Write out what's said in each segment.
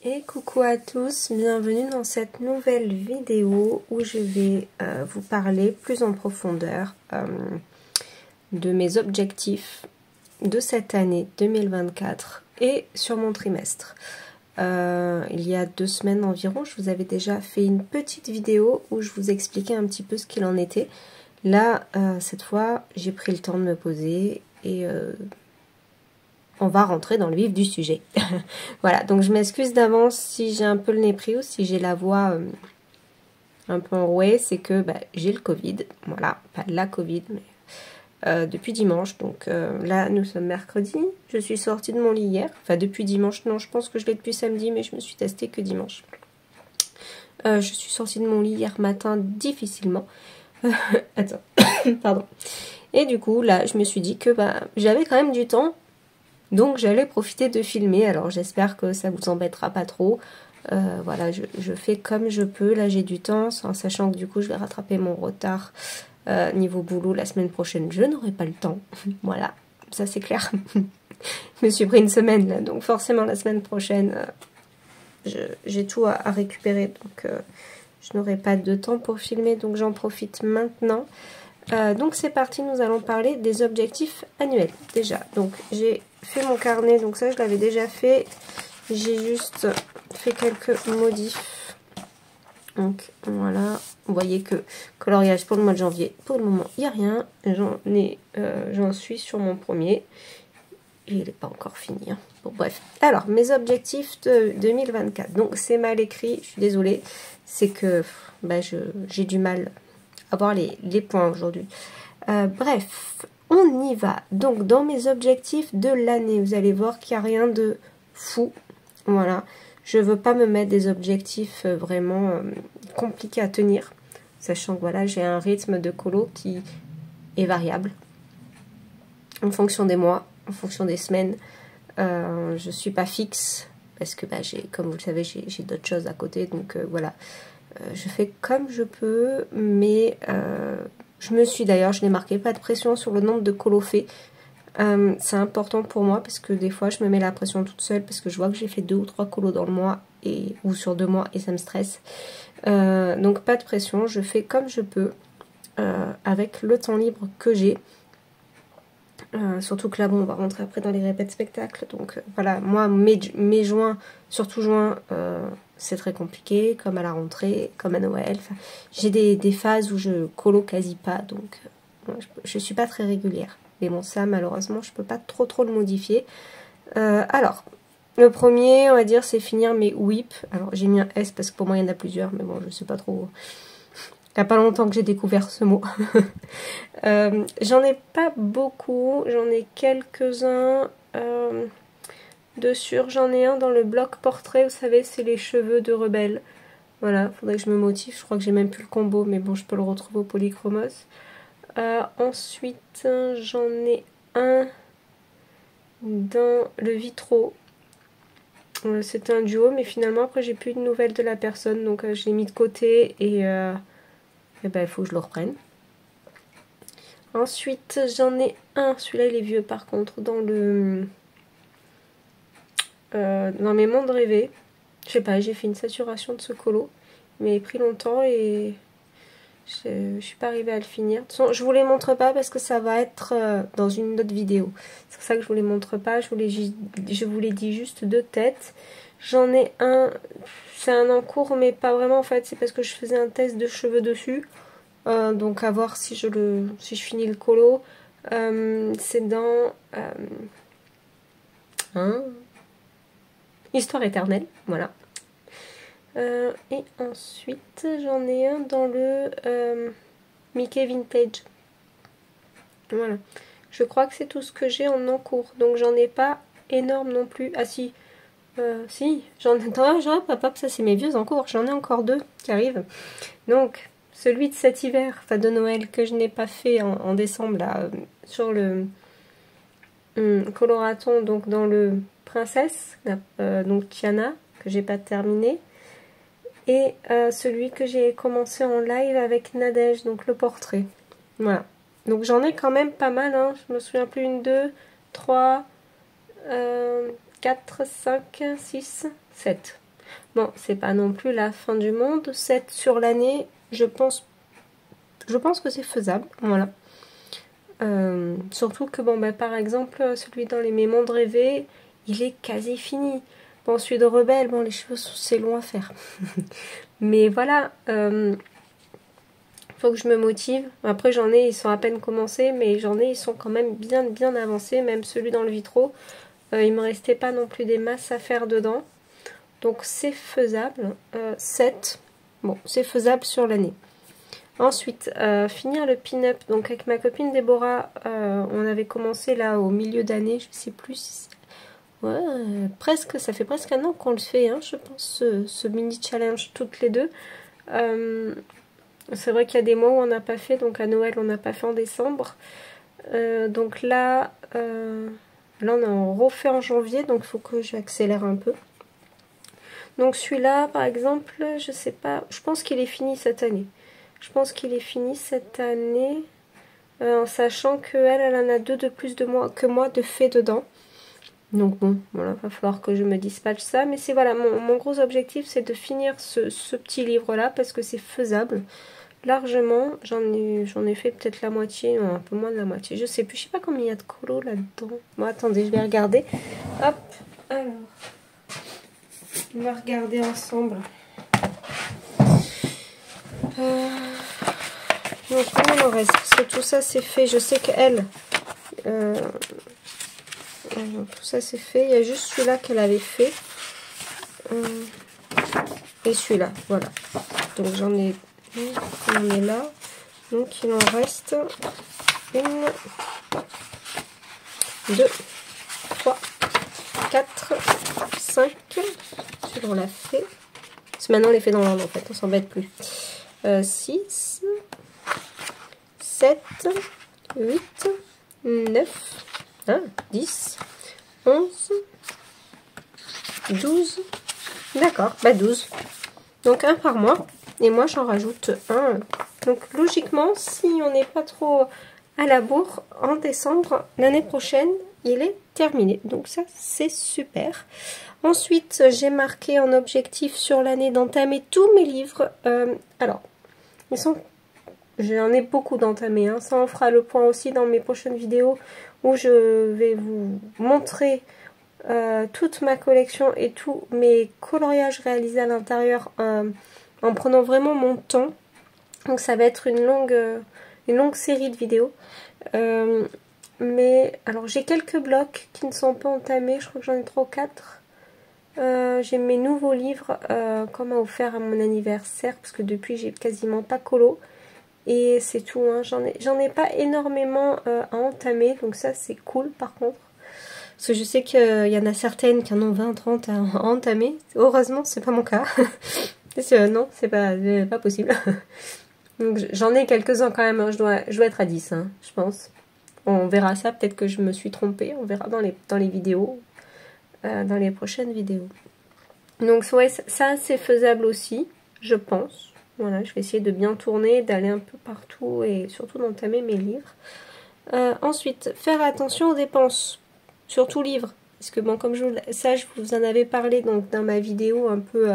Et coucou à tous, bienvenue dans cette nouvelle vidéo où je vais vous parler plus en profondeur de mes objectifs de cette année 2024 et sur mon trimestre. Il y a 2 semaines environ, je vous avais déjà fait une petite vidéo où je vous expliquais un petit peu ce qu'il en était. Là, cette fois, j'ai pris le temps de me poser et on va rentrer dans le vif du sujet. Voilà, donc je m'excuse d'avance si j'ai un peu le nez pris ou si j'ai la voix un peu enrouée, c'est que j'ai le Covid. Voilà, pas la Covid, mais depuis dimanche. Donc là, nous sommes mercredi. Je suis sortie de mon lit hier. Enfin, depuis dimanche, non, je pense que je l'ai depuis samedi, mais je me suis testée que dimanche. Je suis sortie de mon lit hier matin difficilement. Attends, pardon. Et du coup, là, je me suis dit que j'avais quand même du temps. Donc j'allais profiter de filmer, alors j'espère que ça vous embêtera pas trop. Voilà, je fais comme je peux, là j'ai du temps, en sachant que du coup je vais rattraper mon retard niveau boulot la semaine prochaine. Je n'aurai pas le temps, voilà, ça c'est clair. Je me suis pris une semaine là, donc forcément la semaine prochaine, j'ai tout à récupérer, donc je n'aurai pas de temps pour filmer, donc j'en profite maintenant. Donc c'est parti, nous allons parler des objectifs annuels déjà. Donc j'ai fait mon carnet, donc ça je l'avais déjà fait. J'ai juste fait quelques modifs. Donc voilà, vous voyez que coloriage pour le mois de janvier, pour le moment il n'y a rien. J'en suis sur mon premier. Et il n'est pas encore fini. Hein. Bon bref, alors mes objectifs de 2024. Donc c'est mal écrit, je suis désolée. C'est que j'ai du mal avoir les points aujourd'hui. Bref, on y va. Donc, dans mes objectifs de l'année, vous allez voir qu'il n'y a rien de fou. Voilà. Je ne veux pas me mettre des objectifs vraiment compliqués à tenir. Sachant que voilà, j'ai un rythme de colo qui est variable. En fonction des mois, en fonction des semaines. Je ne suis pas fixe. Parce que comme vous le savez, j'ai d'autres choses à côté. Donc voilà. Je fais comme je peux, mais je me suis d'ailleurs, je l'ai marqué, pas de pression sur le nombre de colos faits. C'est important pour moi parce que des fois je me mets la pression toute seule parce que je vois que j'ai fait 2 ou 3 colos dans le mois ou sur 2 mois et ça me stresse. Donc pas de pression, je fais comme je peux avec le temps libre que j'ai. Surtout que là, bon, on va rentrer après dans les répètes spectacles. Donc voilà, moi, mai, juin, surtout juin, c'est très compliqué, comme à la rentrée, comme à Noël. Enfin, j'ai des phases où je colo quasi pas, donc je suis pas très régulière. Mais bon, ça, malheureusement, je peux pas trop le modifier. Alors, le premier, on va dire, c'est finir mes WIP. Alors, j'ai mis un S parce que pour moi, il y en a plusieurs, mais bon, je sais pas trop... Il n'y a pas longtemps que j'ai découvert ce mot. J'en ai pas beaucoup, j'en ai quelques-uns dessus. J'en ai un dans le bloc portrait, vous savez, c'est les cheveux de Rebelle. Voilà, faudrait que je me motive, je crois que j'ai même plus le combo, mais bon, je peux le retrouver au Polychromos. Ensuite, j'en ai un dans le Vitro. C'était un duo, mais finalement, après, j'ai plus de nouvelles de la personne, donc je l'ai mis de côté et il faut que je le reprenne. Ensuite, j'en ai un, celui-là il est vieux par contre, dans mes mondes rêvés. Je sais pas, j'ai fait une saturation de ce colo, mais il a pris longtemps et je suis pas arrivée à le finir. De toute façon, je vous les montre pas parce que ça va être dans une autre vidéo. C'est pour ça que je vous les montre pas, je vous les dis juste de tête. J'en ai un, c'est un en cours mais pas vraiment en fait, c'est parce que je faisais un test de cheveux dessus. Donc à voir si je finis le colo. C'est dans Histoire éternelle, voilà. Et ensuite j'en ai un dans le Mickey Vintage. Voilà. Je crois que c'est tout ce que j'ai en encours. Donc j'en ai pas énorme non plus. Ah si, si, j'en ai... Papa, ça c'est mes vieux encours. J'en ai encore 2 qui arrivent. Donc... celui de cet hiver, enfin de Noël, que je n'ai pas fait en décembre, là, sur le coloraton, donc dans le Princesse, donc Tiana, que j'ai pas terminé. Et celui que j'ai commencé en live avec Nadège, donc le portrait. Voilà. Donc j'en ai quand même pas mal, hein. Je me souviens plus, 1, 2, 3, 4, 5, 6, 7. Bon, c'est pas non plus la fin du monde. 7 sur l'année, je pense que c'est faisable. Voilà. Surtout que, bon, bah, par exemple, celui dans les Mes mondes rêvés, il est quasi fini. Bon, celui de Rebelle, bon, les cheveux, c'est long à faire. Mais voilà, faut que je me motive. Après, j'en ai, ils sont à peine commencés, mais j'en ai, ils sont quand même bien avancés. Même celui dans le vitro, il me restait pas non plus des masses à faire dedans. Donc, c'est faisable. 7, bon, c'est faisable sur l'année. Ensuite, finir le pin-up. Donc, avec ma copine Déborah, on avait commencé là au milieu d'année, je sais plus. Ouais, presque, ça fait presque un an qu'on le fait, hein, je pense, ce mini challenge toutes les deux. C'est vrai qu'il y a des mois où on n'a pas fait, donc à Noël on n'a pas fait en décembre. Donc là, on en refait en janvier, donc il faut que j'accélère un peu. Donc celui-là, par exemple, je sais pas, je pense qu'il est fini cette année. Je pense qu'il est fini cette année, en sachant qu'elle en a 2 de plus que moi de fait dedans. Donc bon, voilà, va falloir que je me dispatche ça. Mais c'est voilà, mon gros objectif, c'est de finir ce petit livre-là, parce que c'est faisable. Largement, j'en ai fait peut-être la moitié, non, un peu moins de la moitié. Je sais plus, je sais pas combien il y a de colos là-dedans. Bon, attendez, je vais regarder. Hop, alors, on va regarder ensemble. Donc, comment il en reste? Parce que tout ça, c'est fait. Je sais qu'elle... tout ça, c'est fait. Il y a juste celui-là qu'elle avait fait. Et celui-là, voilà. Donc, j'en ai... On en est là. Donc, il en reste 1, 2, 3, 4, 5. Celui-là, on l'a fait. Parce que maintenant, on les fait dans l'ordre, en fait. On s'embête plus. 6, 7, 8, 9, 10, 11, 12. D'accord, bah 12. Donc, un par mois. Et moi, j'en rajoute un. Donc, logiquement, si on n'est pas trop à la bourre, en décembre, l'année prochaine, il est terminé. Donc, ça, c'est super. Ensuite, j'ai marqué en objectif sur l'année d'entamer tous mes livres. Alors, j'en ai beaucoup d'entamés. Hein. Ça, on fera le point aussi dans mes prochaines vidéos où je vais vous montrer toute ma collection et tous mes coloriages réalisés à l'intérieur en prenant vraiment mon temps. Donc ça va être une longue série de vidéos. Mais alors j'ai quelques blocs qui ne sont pas entamés. Je crois que j'en ai 3 ou 4. J'ai mes nouveaux livres qu'on m'a offert à mon anniversaire. Parce que depuis j'ai quasiment pas colo. Et c'est tout. Hein. J'en ai pas énormément à entamer. Donc ça c'est cool par contre. Parce que je sais qu'il y en a certaines qui en ont 20, 30 à entamer. Heureusement c'est pas mon cas. Non, c'est pas possible. Donc j'en ai quelques-uns quand même, hein. Je dois être à 10, hein, je pense. On verra ça, peut-être que je me suis trompée, on verra dans les vidéos, dans les prochaines vidéos. Donc ouais, ça c'est faisable aussi, je pense. Voilà, je vais essayer de bien tourner, d'aller un peu partout et surtout d'entamer mes livres. Ensuite, faire attention aux dépenses, surtout livres. Parce que bon, comme je vous en avais parlé donc dans ma vidéo un peu...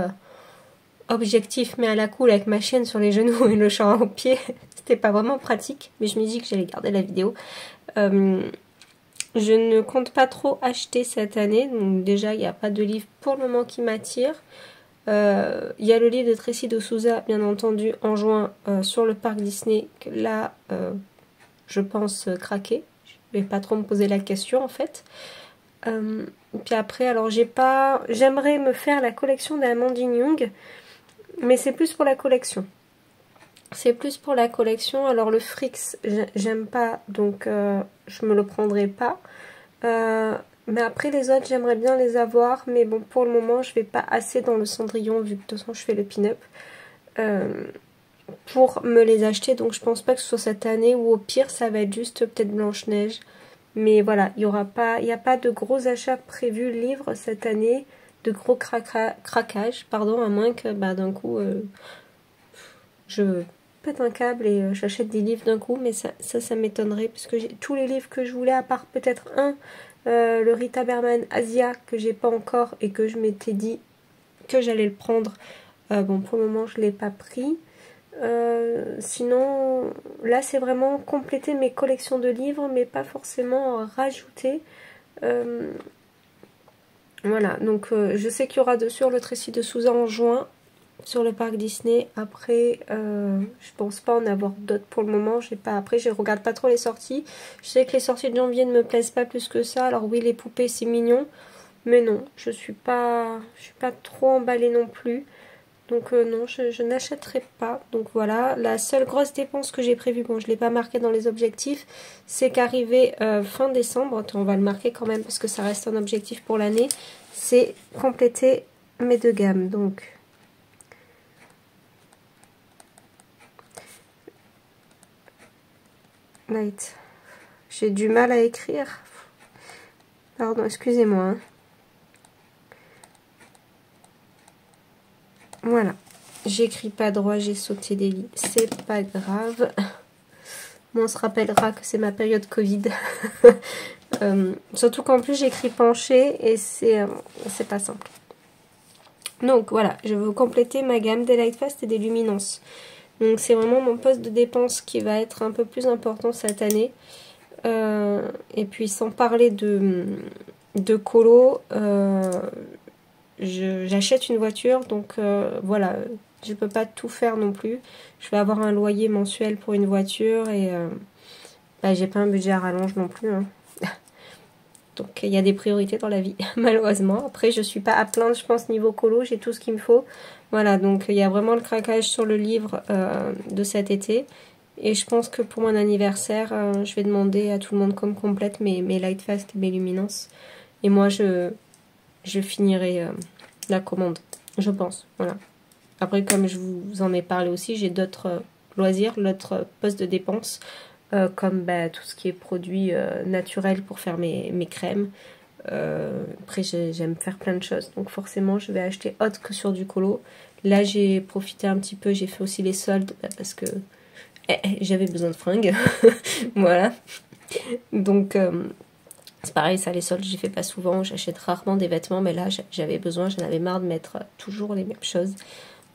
objectif mais à la cool avec ma chaîne sur les genoux et le champ au pied. C'était pas vraiment pratique, mais je me dis que j'allais garder la vidéo. Je ne compte pas trop acheter cette année, donc déjà il n'y a pas de livre pour le moment qui m'attire. Il y a le livre de Tracy de Souza bien entendu en juin sur le parc Disney, que là je pense craquer. Je vais pas trop me poser la question en fait. Puis après, alors j'aimerais me faire la collection d'Amandine Young. Mais c'est plus pour la collection. C'est plus pour la collection. Alors le Frix, j'aime pas, donc je me le prendrai pas. Mais après les autres, j'aimerais bien les avoir. Mais bon, pour le moment, je vais pas assez dans le Cendrillon, vu que de toute façon, je fais le pin-up. Pour me les acheter. Donc je pense pas que ce soit cette année. Ou au pire, ça va être juste peut-être Blanche-Neige. Mais voilà, il n'y a pas de gros achats prévus livres cette année. De gros craquages, pardon, à moins que bah, d'un coup je pète un câble et j'achète des livres d'un coup, mais ça m'étonnerait parce que j'ai tous les livres que je voulais, à part peut-être le Rita Berman Asia que j'ai pas encore et que je m'étais dit que j'allais le prendre. Bon, pour le moment, je ne l'ai pas pris. Sinon, là, c'est vraiment compléter mes collections de livres, mais pas forcément rajouter. Voilà, donc je sais qu'il y aura sur le Tracy de Souza en juin, sur le parc Disney. Après, je pense pas en avoir d'autres pour le moment. Après, je regarde pas trop les sorties. Je sais que les sorties de janvier ne me plaisent pas plus que ça. Alors oui, les poupées, c'est mignon. Mais non, je suis pas trop emballée non plus. Donc non, je n'achèterai pas. Donc voilà, la seule grosse dépense que j'ai prévue, bon je ne l'ai pas marqué dans les objectifs, c'est qu'arrivé fin décembre, attends, on va le marquer quand même parce que ça reste un objectif pour l'année, c'est compléter mes 2 gammes. Donc Light, j'ai du mal à écrire. Pardon, excusez-moi. Hein. Voilà, j'écris pas droit, j'ai sauté des lignes, c'est pas grave. Bon, on se rappellera que c'est ma période Covid. Surtout qu'en plus j'écris penché et c'est pas simple. Donc voilà, je veux compléter ma gamme des Lightfast et des Luminance. Donc c'est vraiment mon poste de dépense qui va être un peu plus important cette année. Et puis sans parler de colo, j'achète une voiture, donc voilà, je peux pas tout faire non plus. Je vais avoir un loyer mensuel pour une voiture et j'ai pas un budget à rallonge non plus. Hein. Donc il y a des priorités dans la vie, malheureusement. Après, je suis pas à plaindre, je pense, niveau colo, j'ai tout ce qu'il me faut. Voilà, donc il y a vraiment le craquage sur le livre de cet été. Et je pense que pour mon anniversaire, je vais demander à tout le monde comme complète mes Lightfast et mes Luminance. Et moi, je finirai la commande, je pense. Voilà. Après, comme je vous en ai parlé aussi, j'ai d'autres loisirs, d'autres postes de dépenses, comme tout ce qui est produits naturels pour faire mes crèmes. Après, j'aime faire plein de choses, donc forcément, je vais acheter autre que sur du colo. Là, j'ai profité un petit peu, j'ai fait aussi les soldes, parce que j'avais besoin de fringues. Voilà. Donc... c'est pareil, ça les soldes, j'y fais pas souvent, j'achète rarement des vêtements, mais là j'avais besoin, j'en avais marre de mettre toujours les mêmes choses.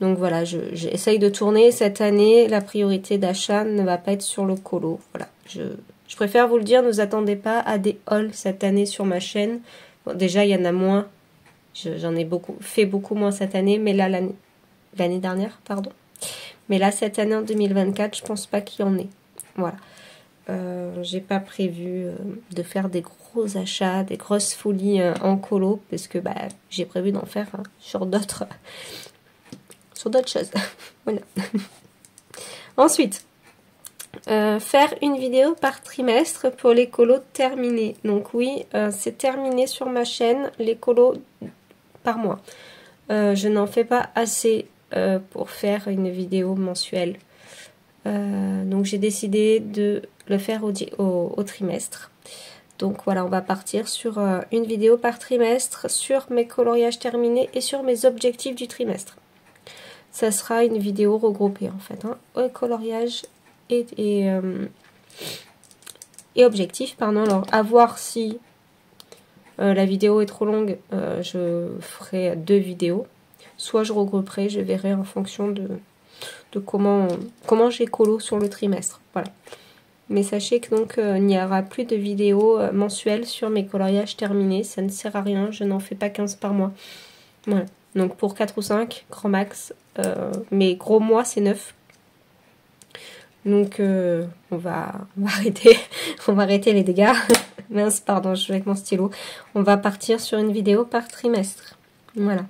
Donc voilà, j'essaye de tourner cette année, la priorité d'achat ne va pas être sur le colo. Voilà, je préfère vous le dire, ne vous attendez pas à des hauls cette année sur ma chaîne. Bon, déjà il y en a moins, j'en ai fait beaucoup moins cette année, mais là l'année dernière, pardon. Mais là cette année en 2024, je pense pas qu'il y en ait. Voilà. J'ai pas prévu de faire des gros achats, des grosses folies en colo, parce que j'ai prévu d'en faire sur d'autres choses. Voilà. Ensuite, faire une vidéo par trimestre pour les colos terminés. Donc oui, c'est terminé sur ma chaîne, les colos par mois. Je n'en fais pas assez pour faire une vidéo mensuelle. Donc j'ai décidé de le faire au trimestre. Donc voilà, on va partir sur une vidéo par trimestre sur mes coloriages terminés et sur mes objectifs du trimestre. Ça sera une vidéo regroupée en fait, hein, coloriage et objectif, pardon. Alors à voir si la vidéo est trop longue, je ferai 2 vidéos. Soit je regrouperai, je verrai en fonction de comment j'ai colo sur le trimestre. Voilà. Mais sachez que donc il n'y aura plus de vidéos mensuelles sur mes coloriages terminés. Ça ne sert à rien, je n'en fais pas 15 par mois. Voilà. Donc pour 4 ou 5, grand max. Mais gros mois, c'est 9. Donc on va arrêter. On va arrêter les dégâts. Mince, pardon, je joue avec mon stylo. On va partir sur une vidéo par trimestre. Voilà.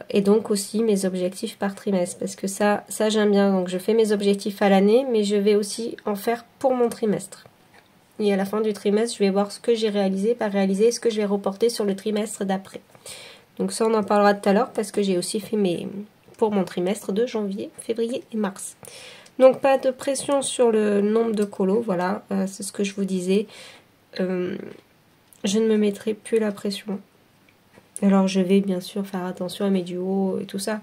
Et donc aussi mes objectifs par trimestre, parce que ça j'aime bien. Donc je fais mes objectifs à l'année, mais je vais aussi en faire pour mon trimestre. Et à la fin du trimestre, je vais voir ce que j'ai réalisé, pas réalisé, ce que je vais reporter sur le trimestre d'après. Donc ça on en parlera tout à l'heure, parce que j'ai aussi fait pour mon trimestre de janvier, février et mars. Donc pas de pression sur le nombre de colos, voilà, c'est ce que je vous disais. Je ne me mettrai plus la pression. Alors je vais bien sûr faire attention à mes duos et tout ça,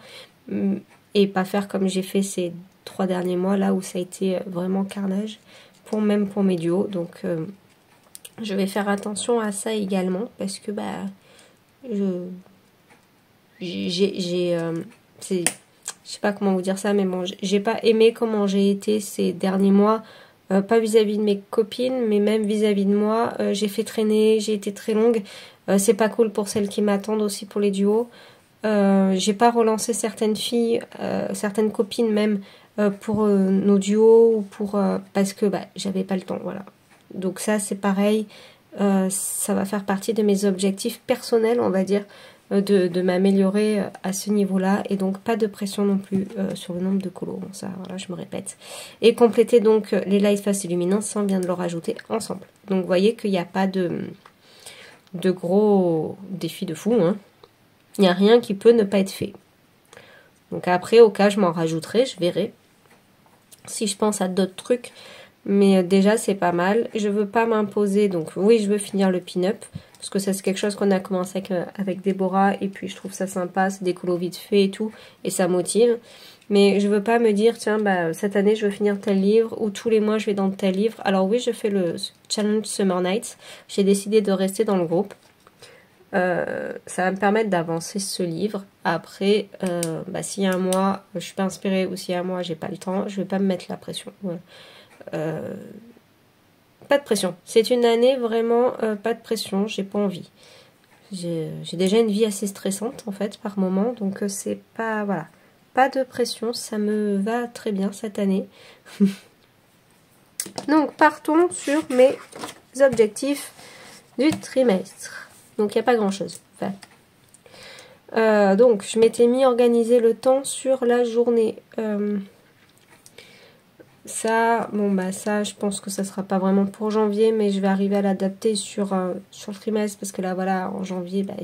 et pas faire comme j'ai fait ces 3 derniers mois là où ça a été vraiment carnage, même pour mes duos. Donc je vais faire attention à ça également, parce que je sais pas comment vous dire ça, mais bon, j'ai pas aimé comment j'ai été ces derniers mois, pas vis-à-vis de mes copines, mais même vis-à-vis de moi. J'ai fait traîner, j'ai été très longue. C'est pas cool pour celles qui m'attendent aussi pour les duos. J'ai pas relancé certaines filles, certaines copines même, pour nos duos ou pour parce que bah, j'avais pas le temps, voilà. Donc ça c'est pareil, ça va faire partie de mes objectifs personnels, on va dire, de m'améliorer à ce niveau-là, et donc pas de pression non plus sur le nombre de colos. Bon, ça, voilà, je me répète. Et compléter donc les Light Fast et Luminance, ça on vient de le rajouter ensemble. Donc vous voyez qu'il n'y a pas de gros défis de fou, hein. Il n'y a rien qui peut ne pas être fait. Donc après, au cas, je m'en rajouterai, je verrai si je pense à d'autres trucs. Mais déjà, c'est pas mal. Je veux pas m'imposer, donc oui, je veux finir le pin-up. Parce que ça, c'est quelque chose qu'on a commencé avec Déborah. Et puis, je trouve ça sympa. C'est des colos vite fait et tout. Et ça motive. Mais je veux pas me dire, tiens, bah, cette année, je veux finir tel livre. Ou tous les mois, je vais dans tel livre. Alors oui, je fais le challenge Summer Nights. J'ai décidé de rester dans le groupe. Ça va me permettre d'avancer ce livre. Après, bah, s'il y a un mois, je suis pas inspirée. Ou s'il y a un mois, j'ai pas le temps. Je vais pas me mettre la pression. Voilà. Pas de pression. C'est une année vraiment pas de pression. J'ai pas envie. J'ai déjà une vie assez stressante en fait par moment, donc c'est pas voilà, pas de pression. Ça me va très bien cette année. Donc partons sur mes objectifs du trimestre. Donc il n'y a pas grand chose. Enfin, donc je m'étais mis à organiser le temps sur la journée. Ça, bon bah ça, je pense que ça sera pas vraiment pour janvier, mais je vais arriver à l'adapter sur le trimestre, parce que là, voilà, en janvier, bah,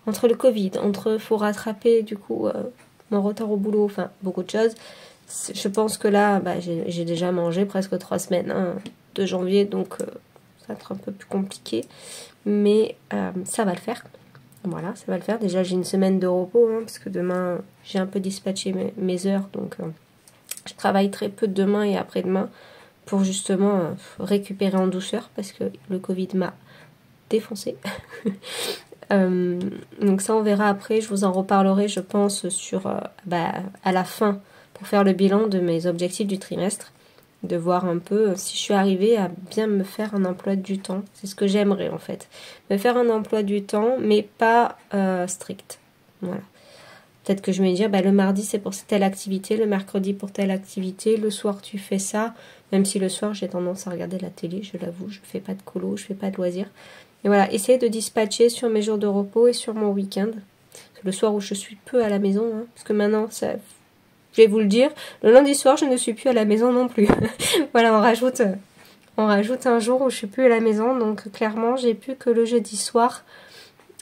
entre le Covid, faut rattraper du coup mon retard au boulot, enfin beaucoup de choses. Je pense que là, bah, j'ai déjà mangé presque 3 semaines hein, de janvier, donc ça va être un peu plus compliqué, mais ça va le faire. Voilà, ça va le faire. Déjà, j'ai une semaine de repos, hein, parce que demain, j'ai un peu dispatché mes heures, donc je travaille très peu demain et après-demain pour justement récupérer en douceur, parce que le Covid m'a défoncé. Donc ça, on verra après. Je vous en reparlerai, je pense, sur à la fin, pour faire le bilan de mes objectifs du trimestre. De voir un peu si je suis arrivée à bien me faire un emploi du temps. C'est ce que j'aimerais en fait. Me faire un emploi du temps, mais pas strict. Voilà. Peut-être que je vais me dire, bah, le mardi c'est pour telle activité, le mercredi pour telle activité, le soir tu fais ça. Même si le soir j'ai tendance à regarder la télé, je l'avoue, je fais pas de colo, je fais pas de loisirs. Et voilà, essayer de dispatcher sur mes jours de repos et sur mon week-end. Le soir où je suis peu à la maison, hein, parce que maintenant, ça, je vais vous le dire, le lundi soir je ne suis plus à la maison non plus. Voilà, on rajoute un jour où je suis plus à la maison, donc clairement j'ai plus que le jeudi soir,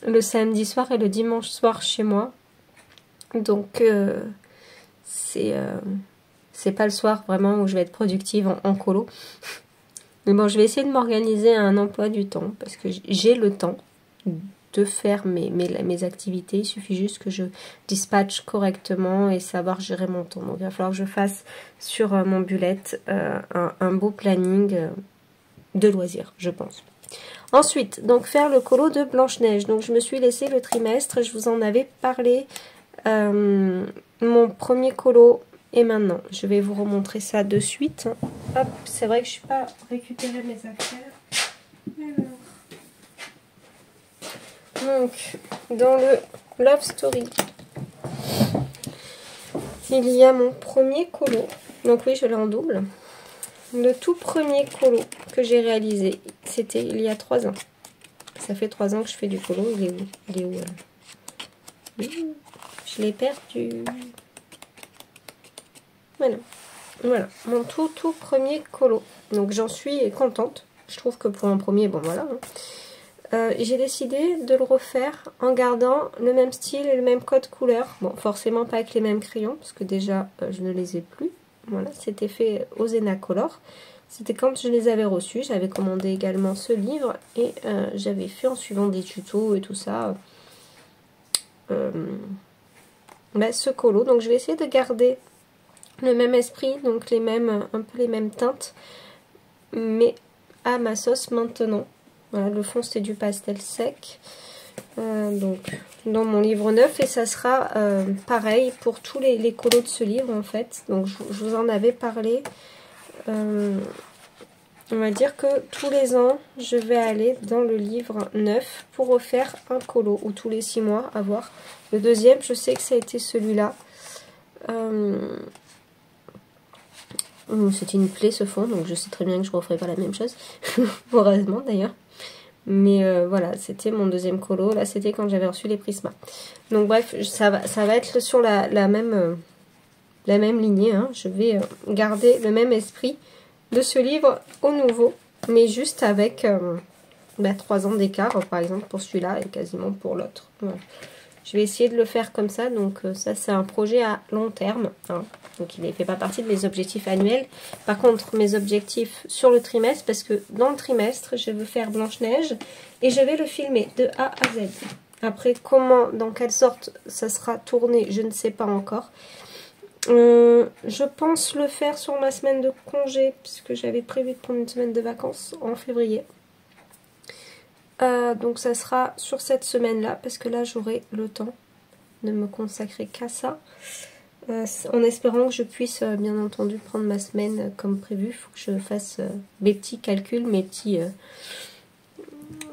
le samedi soir et le dimanche soir chez moi. Donc c'est pas le soir vraiment où je vais être productive en colo. Mais bon, je vais essayer de m'organiser à un emploi du temps, parce que j'ai le temps de faire mes activités. Il suffit juste que je dispatche correctement et savoir gérer mon temps. Donc il va falloir que je fasse sur mon bullet un beau planning de loisirs, je pense. Ensuite, donc faire le colo de Blanche-Neige. Donc je me suis laissé le trimestre, je vous en avais parlé. Mon premier colo est maintenant. Je vais vous remontrer ça de suite. Hop, c'est vrai que je suis pas récupéré mes affaires. Alors. Donc, dans le Love Story, il y a mon premier colo. Donc oui, je l'ai en double. Le tout premier colo que j'ai réalisé, c'était il y a 3 ans. Ça fait 3 ans que je fais du colo. Il est où? Il est où Je l'ai perdu. Voilà, mon tout premier colo. Donc j'en suis contente. Je trouve que pour un premier, bon voilà. J'ai décidé de le refaire en gardant le même style et le même code couleur. Bon, forcément pas avec les mêmes crayons, parce que déjà je ne les ai plus. Voilà, c'était fait aux Enacolor. C'était quand je les avais reçus. J'avais commandé également ce livre et j'avais fait en suivant des tutos et tout ça. Ce colo, donc je vais essayer de garder le même esprit, donc un peu les mêmes teintes, mais à ma sauce maintenant. Voilà, le fond c'était du pastel sec. Donc dans mon livre neuf, et ça sera pareil pour tous les colos de ce livre en fait. Donc je vous en avais parlé. On va dire que tous les ans, je vais aller dans le livre neuf pour refaire un colo, ou tous les 6 mois, à voir. Le deuxième, je sais que ça a été celui-là. C'était une plaie ce fond, donc je sais très bien que je ne referai pas la même chose. Heureusement d'ailleurs. Mais voilà, c'était mon deuxième colo. Là, c'était quand j'avais reçu les Prisma. Donc bref, ça va être sur la même lignée. Hein. Je vais garder le même esprit de ce livre au nouveau, mais juste avec 3 ans d'écart, par exemple pour celui-là et quasiment pour l'autre. Voilà. Je vais essayer de le faire comme ça, donc ça c'est un projet à long terme, hein. Donc il ne fait pas partie de mes objectifs annuels. Par contre, mes objectifs sur le trimestre, parce que dans le trimestre, je veux faire Blanche-Neige et je vais le filmer de A à Z. Après, comment, dans quelle sorte ça sera tourné, je ne sais pas encore. Je pense le faire sur ma semaine de congé, puisque j'avais prévu de prendre une semaine de vacances en février. Donc ça sera sur cette semaine-là, parce que là j'aurai le temps de me consacrer qu'à ça. En espérant que je puisse bien entendu prendre ma semaine comme prévu. Il faut que je fasse mes petits calculs, mes petits...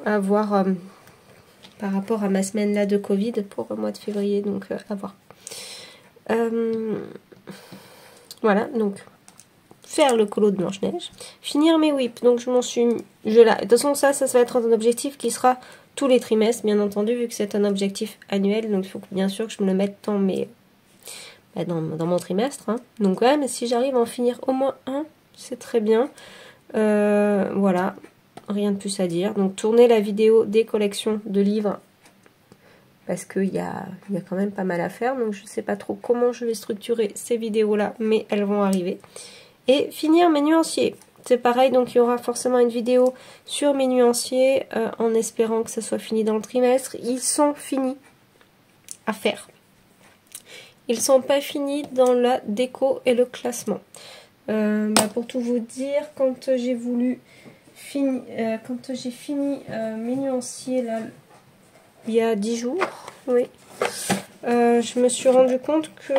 à voir par rapport à ma semaine là de Covid pour le mois de février, donc à voir. Voilà, donc faire le colo de Blanche-Neige, finir mes whips, donc je m'en suis... de toute façon ça va être un objectif qui sera tous les trimestres, bien entendu, vu que c'est un objectif annuel, donc il faut bien sûr que je me le mette dans mes... dans mon trimestre, hein. Donc ouais, mais si j'arrive à en finir au moins un, c'est très bien. Voilà, rien de plus à dire. Donc tourner la vidéo des collections de livres, parce qu'il y a quand même pas mal à faire, donc je ne sais pas trop comment je vais structurer ces vidéos-là, mais elles vont arriver. Et finir mes nuanciers. C'est pareil, donc il y aura forcément une vidéo sur mes nuanciers, en espérant que ça soit fini dans le trimestre. Ils sont finis à faire. Ils sont pas finis dans la déco et le classement. Pour tout vous dire, quand j'ai fini mes nuanciers là, il y a 10 jours, oui, je me suis rendu compte que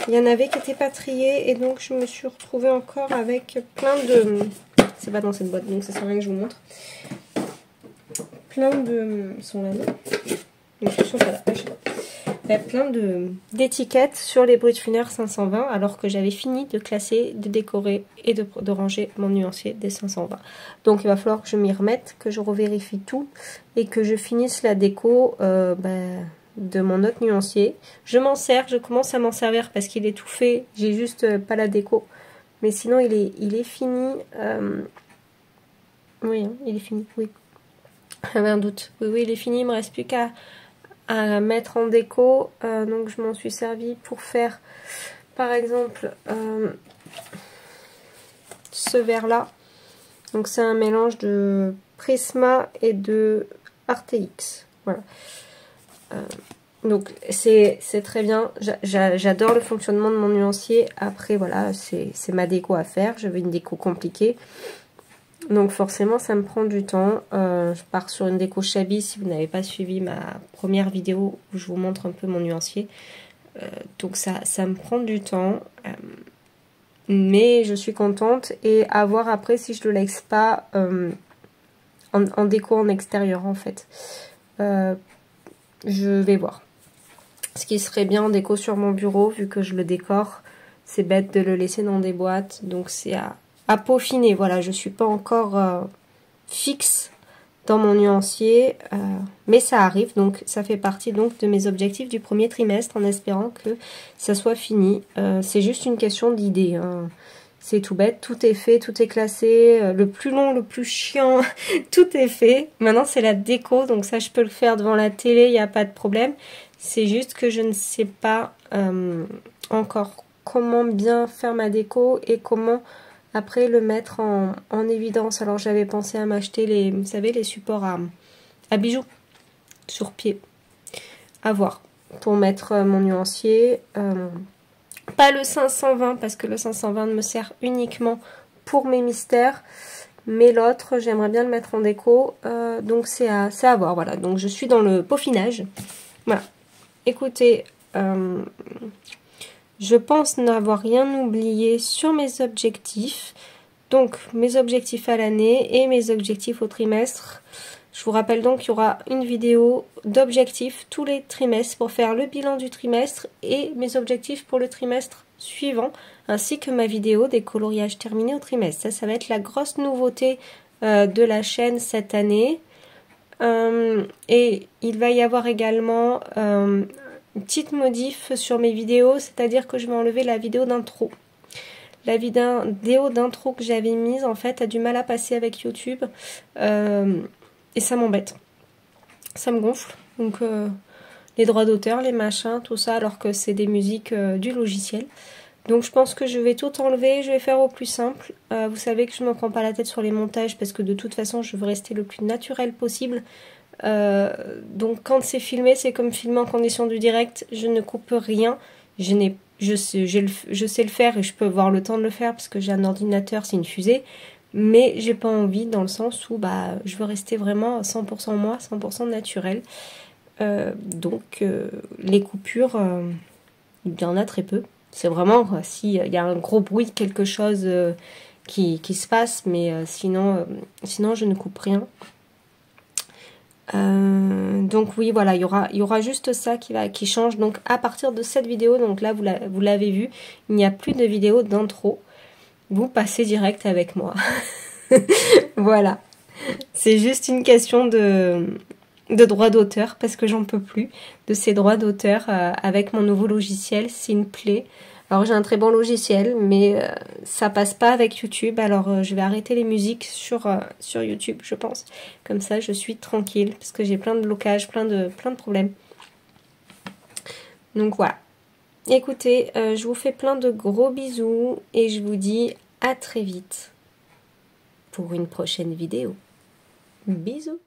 il y en avait qui n'étaient pas triés, et donc je me suis retrouvée encore avec plein de... C'est pas dans cette boîte, donc ça sert à rien que je vous montre. Plein de... Ils sont là, non? Donc, ils sont pas là. Il y a plein d'étiquettes sur les Bridgefinder 520, alors que j'avais fini de classer, de décorer et de ranger mon nuancier des 520. Donc il va falloir que je m'y remette, que je revérifie tout et que je finisse la déco de mon autre nuancier. Je m'en sers, je commence à m'en servir parce qu'il est tout fait, j'ai juste pas la déco. Mais sinon il est fini. Oui, hein, il est fini, oui. J'avais un doute. Oui, il est fini, il me reste plus qu'à mettre en déco, donc je m'en suis servi pour faire par exemple ce verre là, donc c'est un mélange de Prisma et de Arteix, voilà. Donc c'est très bien, j'adore le fonctionnement de mon nuancier. Après voilà, c'est ma déco à faire, je veux une déco compliquée. Donc forcément ça me prend du temps. Je pars sur une déco shabby si vous n'avez pas suivi ma première vidéo où je vous montre un peu mon nuancier. Donc ça me prend du temps. Mais je suis contente, et à voir après si je le laisse pas en déco en extérieur en fait. Je vais voir. Ce qui serait bien en déco sur mon bureau, vu que je le décore. C'est bête de le laisser dans des boîtes, donc c'est à peaufiner. Voilà, je suis pas encore fixe dans mon nuancier, mais ça arrive, donc ça fait partie donc de mes objectifs du premier trimestre, en espérant que ça soit fini. C'est juste une question d'idée, hein. C'est tout bête, tout est fait, tout est classé, le plus long, le plus chiant, tout est fait. Maintenant c'est la déco, donc ça je peux le faire devant la télé, il n'y a pas de problème. C'est juste que je ne sais pas encore comment bien faire ma déco et comment après le mettre en évidence. Alors j'avais pensé à m'acheter vous savez, les supports à bijoux sur pied, à voir, pour mettre mon nuancier. Pas le 520, parce que le 520 me sert uniquement pour mes mystères, mais l'autre, j'aimerais bien le mettre en déco, donc c'est à voir, voilà. Donc je suis dans le peaufinage. Voilà. Écoutez, je pense n'avoir rien oublié sur mes objectifs. Donc mes objectifs à l'année et mes objectifs au trimestre. Je vous rappelle donc qu'il y aura une vidéo d'objectifs tous les trimestres pour faire le bilan du trimestre et mes objectifs pour le trimestre suivant, ainsi que ma vidéo des coloriages terminés au trimestre. Ça va être la grosse nouveauté de la chaîne cette année. Et il va y avoir également une petite modif sur mes vidéos, c'est-à-dire que je vais enlever la vidéo d'intro. La vidéo d'intro que j'avais mise, en fait, a du mal à passer avec YouTube. Et ça m'embête. Ça me gonfle. Donc, les droits d'auteur, les machins, tout ça, alors que c'est des musiques du logiciel. Donc, je pense que je vais tout enlever. Je vais faire au plus simple. Vous savez que je ne me prends pas la tête sur les montages parce que de toute façon, je veux rester le plus naturel possible. Donc, quand c'est filmé, c'est comme filmer en condition du direct. Je ne coupe rien. Je sais le faire et je peux avoir le temps de le faire parce que j'ai un ordinateur, c'est une fusée. Mais j'ai pas envie dans le sens où je veux rester vraiment 100% moi, 100% naturel. Donc les coupures, il y en a très peu. C'est vraiment s'il y a un gros bruit de quelque chose qui se passe, mais sinon je ne coupe rien. Donc oui, voilà, il y aura juste ça qui change. Donc à partir de cette vidéo, donc là vous l'avez vu, il n'y a plus de vidéo d'intro. Vous passez direct avec moi. Voilà. C'est juste une question de droit d'auteur parce que j'en peux plus de ces droits d'auteur avec mon nouveau logiciel. C'est une plaie. Alors j'ai un très bon logiciel, mais ça passe pas avec YouTube. Alors je vais arrêter les musiques sur YouTube, je pense. Comme ça, je suis tranquille parce que j'ai plein de blocages, plein de problèmes. Donc voilà. Écoutez, je vous fais plein de gros bisous et je vous dis à très vite pour une prochaine vidéo. Bisous!